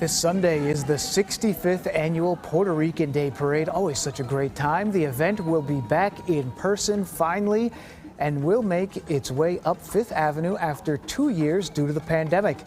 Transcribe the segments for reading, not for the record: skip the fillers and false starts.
This Sunday is the 65th annual Puerto Rican Day Parade. Always such a great time. The event will be back in person finally and will make its way up Fifth Avenue after 2 years due to the pandemic.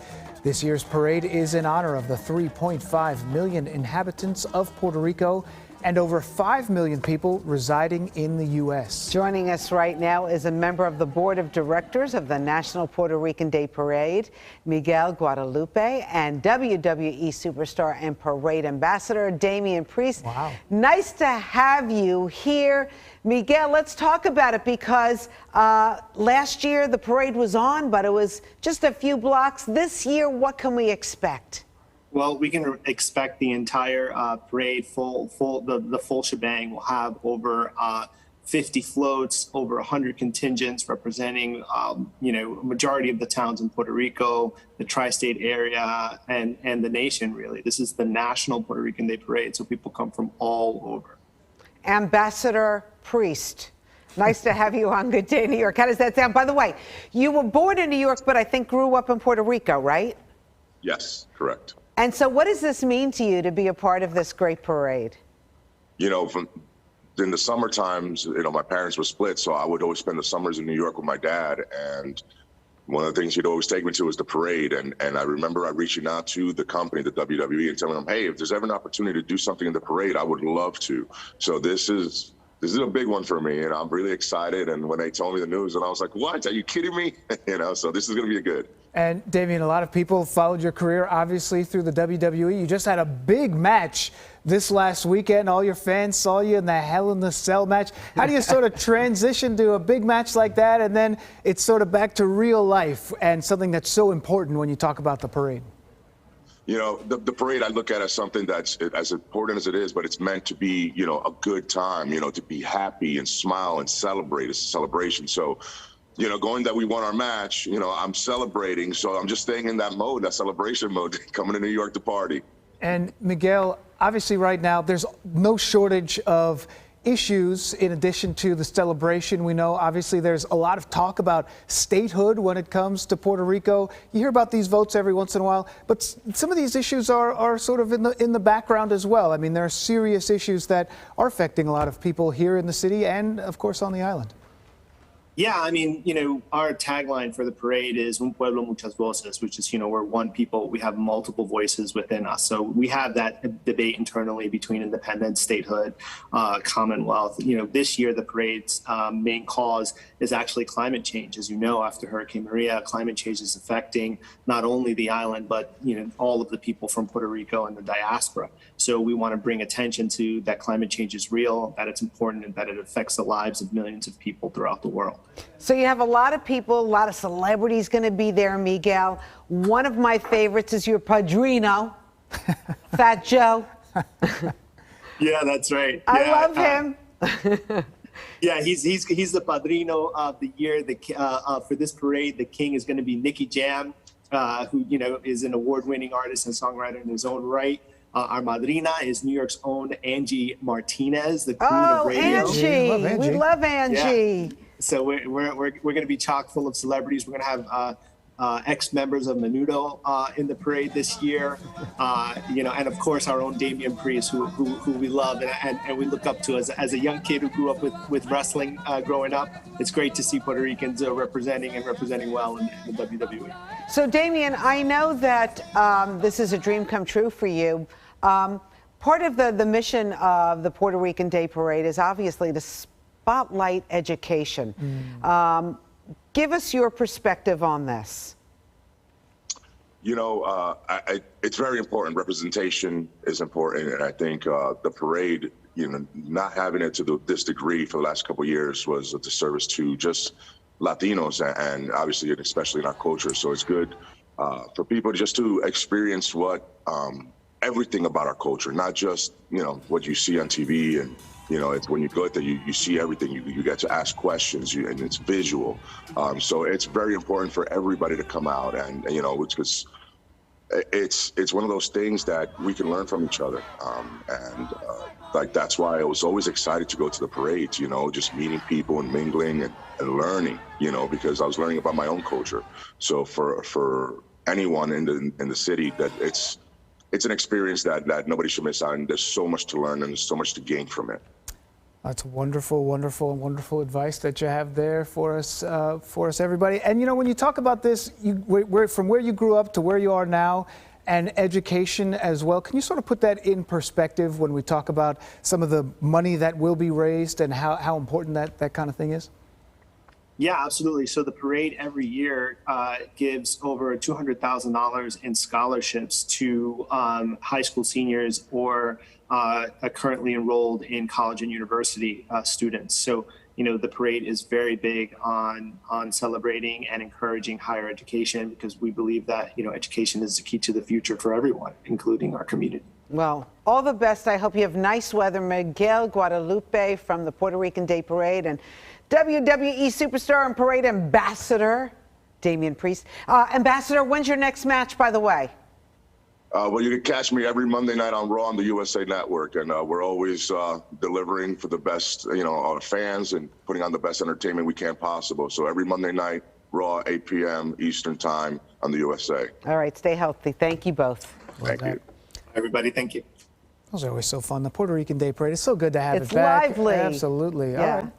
This year's parade is in honor of the 3.5 million inhabitants of Puerto Rico and over 5 million people residing in the U.S. Joining us right now is a member of the board of directors of the National Puerto Rican Day Parade, Miguel Guadalupe, and WWE superstar and parade ambassador Damian Priest. Wow. Nice to have you here. Miguel, let's talk about it because last year the parade was on, but it was just a few blocks. This year, what can we expect? Well, we can expect the entire parade, the full shebang. Will have over 50 floats, over 100 contingents representing, a majority of the towns in Puerto Rico, the tri-state area, and the nation, really. This is the National Puerto Rican Day Parade, so people come from all over. Ambassador Priest, nice to have you on Good Day New York. How does that sound? By the way, you were born in New York, but I think grew up in Puerto Rico, right? Yes, correct. And so what does this mean to you to be a part of this great parade? You know, in the summer times, my parents were split, so I would always spend the summers in New York with my dad. And one of the things he'd always take me to was the parade. And I remember reaching out to the company, the WWE, and telling them, hey, if there's ever an opportunity to do something in the parade, I would love to. So this is a big one for me, and I'm really excited. And when they told me the news, and I was like, what? Are you kidding me? So this is going to be good. And Damian, a lot of people followed your career, obviously, through the WWE. You just had a big match this last weekend. All your fans saw you in the Hell in the Cell match. How do you sort of transition to a big match like that, and then it's sort of back to real life and something that's so important when you talk about the parade? You know, the parade I look at as something that's as important as it is, but it's meant to be, a good time, to be happy and smile and celebrate. It's a celebration. So, going that we won our match, I'm celebrating. So I'm just staying in that mode, that celebration mode, coming to New York to party. And Miguel, obviously right now, there's no shortage of issues in addition to the celebration. We know obviously there's a lot of talk about statehood when it comes to Puerto Rico. You hear about these votes every once in a while, but some of these issues are sort of in the background as well. I mean, there are serious issues that are affecting a lot of people here in the city and, of course, on the island. Yeah, I mean, our tagline for the parade is Un Pueblo, Muchas Voces, which is, we're one people, we have multiple voices within us. So we have that debate internally between independence, statehood, Commonwealth. This year, the parade's main cause is actually climate change. As you know, after Hurricane Maria, climate change is affecting not only the island, but, all of the people from Puerto Rico and the diaspora. So we want to bring attention to that climate change is real, that it's important, and that it affects the lives of millions of people throughout the world. So you have a lot of people, a lot of celebrities going to be there, Miguel. One of my favorites is your padrino, Fat Joe. Yeah, that's right. I love him. Yeah, he's the padrino of the year. For this parade, the king is going to be Nicky Jam, who is an award-winning artist and songwriter in his own right. Our madrina is New York's own Angie Martinez, the queen of radio. Angie. We love Angie. Yeah. So we're going to be chock full of celebrities. We're going to have ex-members of Menudo in the parade this year, and of course our own Damian Priest, who we love and we look up to as a young kid who grew up with wrestling growing up. It's great to see Puerto Ricans representing well in the WWE. So Damian, I know that this is a dream come true for you. Part of the mission of the Puerto Rican Day Parade is obviously to spotlight education. Give us your perspective on this. It's very important. Representation is important. And I think the parade, not having it to this degree for the last couple of years was a disservice to just Latinos and obviously, especially in our culture. So it's good for people just to experience everything about our culture, not just, what you see on TV and, it's when you go there, you see everything. You get to ask questions, and it's visual. So it's very important for everybody to come out, and because it's one of those things that we can learn from each other. That's why I was always excited to go to the parades. Just meeting people and mingling and learning. Because I was learning about my own culture. So for anyone in the city, that it's an experience that nobody should miss out, and there's so much to learn and there's so much to gain from it. That's wonderful, wonderful, wonderful advice that you have there for us, everybody. And you know, when you talk about this, from where you grew up to where you are now, and education as well, can you sort of put that in perspective when we talk about some of the money that will be raised and how important that kind of thing is? Yeah, absolutely. So the parade every year gives over $200,000 in scholarships to high school seniors or currently enrolled in college and university students. So, you know, the parade is very big on celebrating and encouraging higher education, because we believe that, you know, education is the key to the future for everyone, including our community. Well, all the best. I hope you have nice weather. Miguel Guadalupe from the Puerto Rican Day Parade, and WWE superstar and parade ambassador Damian Priest. Ambassador, when's your next match, by the way? Well, you can catch me every Monday night on Raw on the USA Network, and we're always delivering for the best, you know, our fans, and putting on the best entertainment we can possible. So every Monday night, Raw, 8 p.m. Eastern Time on the USA. All right, stay healthy. Thank you both. Thank you. Everybody, thank you. Those are always so fun. The Puerto Rican Day Parade is so good to have it back. It's lively. Absolutely. Yeah. All right.